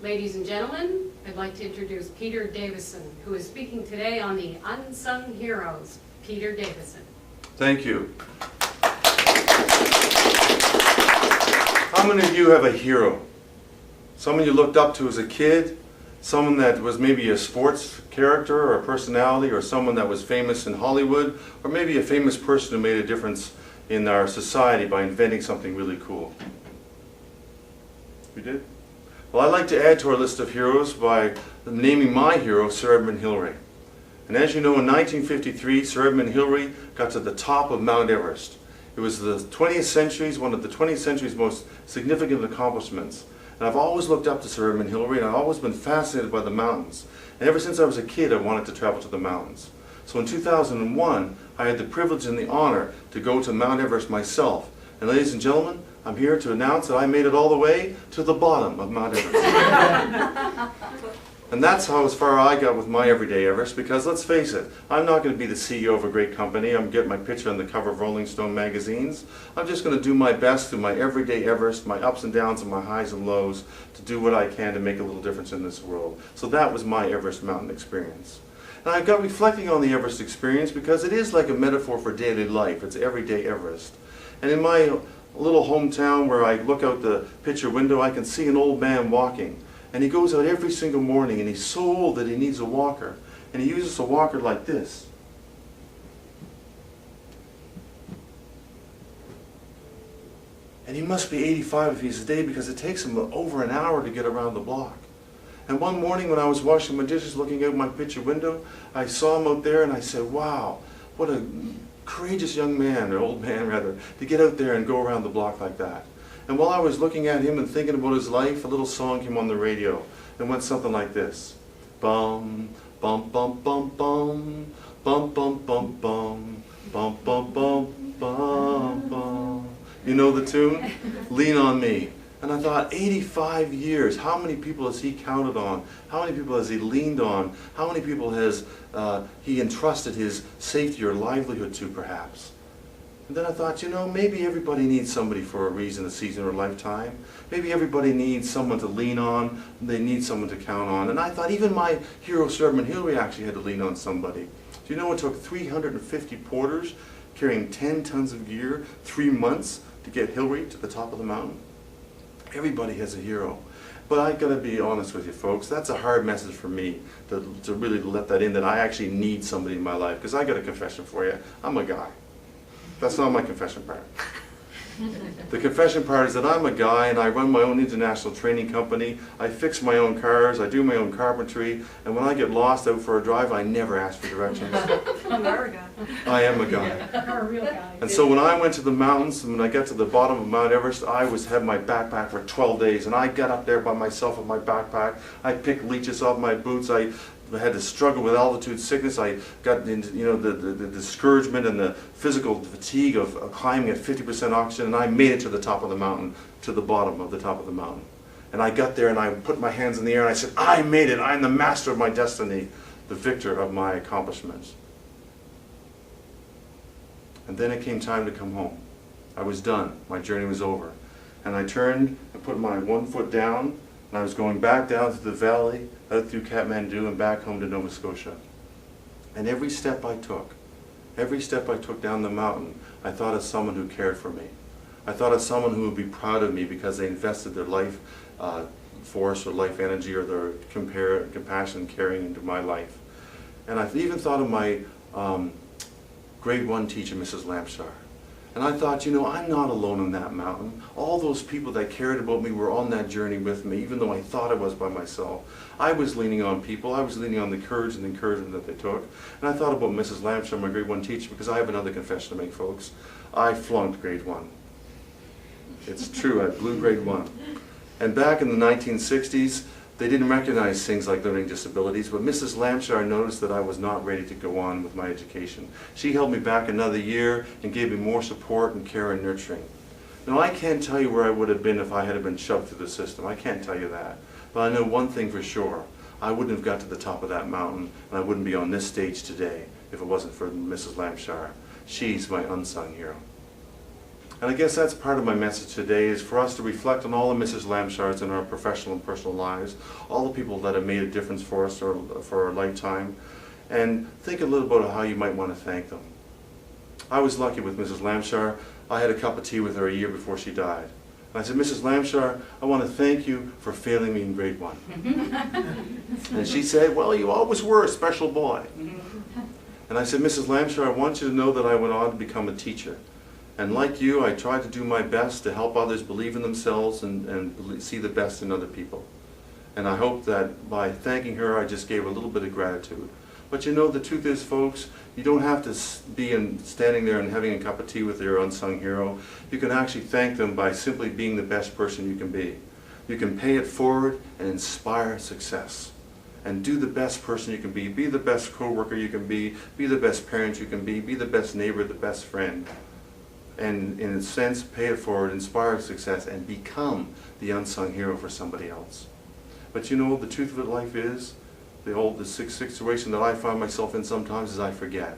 Ladies and gentlemen, I'd like to introduce Peter Davison, who is speaking today on the Unsung Heroes. Peter Davison. Thank you. How many of you have a hero? Someone you looked up to as a kid? Someone that was maybe a sports character or a personality, or someone that was famous in Hollywood, or maybe a famous person who made a difference in our society by inventing something really cool? We did? Well, I'd like to add to our list of heroes by naming my hero, Sir Edmund Hillary. And as you know, in 1953, Sir Edmund Hillary got to the top of Mount Everest. It was the 20th century's, one of the 20th century's most significant accomplishments. And I've always looked up to Sir Edmund Hillary, and I've always been fascinated by the mountains. And ever since I was a kid, I wanted to travel to the mountains. So in 2001, I had the privilege and the honor to go to Mount Everest myself. And ladies and gentlemen, I'm here to announce that I made it all the way to the bottom of Mount Everest. And that's how as far I got with my everyday Everest, because let's face it, I'm not going to be the CEO of a great company. I'm getting my picture on the cover of Rolling Stone magazines. I'm just going to do my best through my everyday Everest, my ups and downs and my highs and lows, to do what I can to make a little difference in this world. So that was my Everest mountain experience. And I got reflecting on the Everest experience because it is like a metaphor for daily life. It's everyday Everest. And in my little hometown where I look out the picture window, I can see an old man walking. And he goes out every single morning, and he's so old that he needs a walker. And he uses a walker like this. And he must be 85 if he's a day, because it takes him over an hour to get around the block. And one morning when I was washing my dishes looking out my picture window, I saw him out there and I said, wow, what a courageous young man, or old man rather, to get out there and go around the block like that. And while I was looking at him and thinking about his life, a little song came on the radio and went something like this. Bum, bum, bum, bum, bum, bum, bum, bum, bum, bum, bum, bum, bum, bum. You know the tune? Lean on Me. And I thought, 85 years, how many people has he counted on? How many people has he leaned on? How many people has he entrusted his safety or livelihood to, perhaps? And then I thought, you know, maybe everybody needs somebody for a reason, a season, or a lifetime. Maybe everybody needs someone to lean on. They need someone to count on. And I thought even my hero, Sir Edmund Hillary, actually had to lean on somebody. Do you know it took 350 porters carrying 10 tons of gear, 3 months to get Hillary to the top of the mountain? Everybody has a hero. But I've got to be honest with you folks, that's a hard message for me to really let that in, that I actually need somebody in my life. Because I got a confession for you, I'm a guy. That's not my confession part. The confession part is that I'm a guy and I run my own international training company. I fix my own cars, I do my own carpentry, and when I get lost out for a drive, I never ask for directions. You are a guy. I am a guy. You're a real guy. And so when I went to the mountains, and when I got to the bottom of Mount Everest, I had my backpack for 12 days, and I got up there by myself with my backpack. I picked leeches off my boots. I had to struggle with altitude sickness. I got into, you know, the discouragement and the physical fatigue of climbing at 50% oxygen, and I made it to the top of the mountain, to the bottom of the top of the mountain. And I got there and I put my hands in the air and I said, I made it. I'm the master of my destiny, the victor of my accomplishments. And then it came time to come home. I was done. My journey was over. And I turned and put my one foot down, and I was going back down through the valley, out through Kathmandu and back home to Nova Scotia. And every step I took down the mountain, I thought of someone who cared for me. I thought of someone who would be proud of me because they invested their life force or life energy or their compassion and caring into my life. And I've even thought of my grade 1 teacher, Mrs. Lampshire. And I thought, you know, I'm not alone on that mountain. All those people that cared about me were on that journey with me, even though I thought I was by myself. I was leaning on people. I was leaning on the courage and encouragement that they took. And I thought about Mrs. Lampshire, my grade 1 teacher, because I have another confession to make, folks. I flunked grade 1. It's true, I blew grade 1. And back in the 1960s, they didn't recognize things like learning disabilities, but Mrs. Lampshire noticed that I was not ready to go on with my education. She held me back another year and gave me more support and care and nurturing. Now, I can't tell you where I would have been if I had been shoved through the system. I can't tell you that. But I know one thing for sure. I wouldn't have got to the top of that mountain, and I wouldn't be on this stage today if it wasn't for Mrs. Lampshire. She's my unsung hero. And I guess that's part of my message today, is for us to reflect on all the Mrs. Lamshards in our professional and personal lives, all the people that have made a difference for us or for our lifetime, and think a little about how you might want to thank them. I was lucky with Mrs. Lamshar. I had a cup of tea with her a year before she died. And I said, Mrs. Lamshar, I want to thank you for failing me in grade 1. And she said, well, you always were a special boy. And I said, Mrs. Lamshar, I want you to know that I went on to become a teacher. And like you, I tried to do my best to help others believe in themselves and see the best in other people. And I hope that by thanking her, I just gave a little bit of gratitude. But you know, the truth is, folks, you don't have to be standing there and having a cup of tea with your unsung hero. You can actually thank them by simply being the best person you can be. You can pay it forward and inspire success. And do the best person you can be the best co-worker you can be the best parent you can be the best neighbor, the best friend. And in a sense, pay it forward, inspire success, and become the unsung hero for somebody else. But you know, the truth of life is, the situation that I find myself in sometimes is I forget.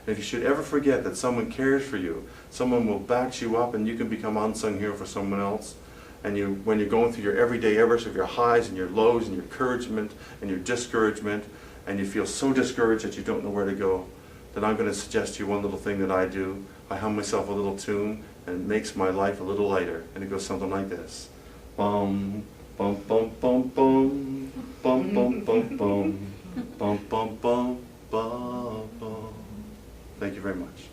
And if you should ever forget that someone cares for you, someone will back you up, and you can become an unsung hero for someone else. And when you're going through your everyday efforts of your highs and your lows and your encouragement and your discouragement, and you feel so discouraged that you don't know where to go, then I'm going to suggest to you one little thing that I do. I hum myself a little tune, and it makes my life a little lighter. And it goes something like this. Bum, bum, bum, bum, bum, bum, bum, bum, bum, bum, bum, bum, bum, bum. Thank you very much.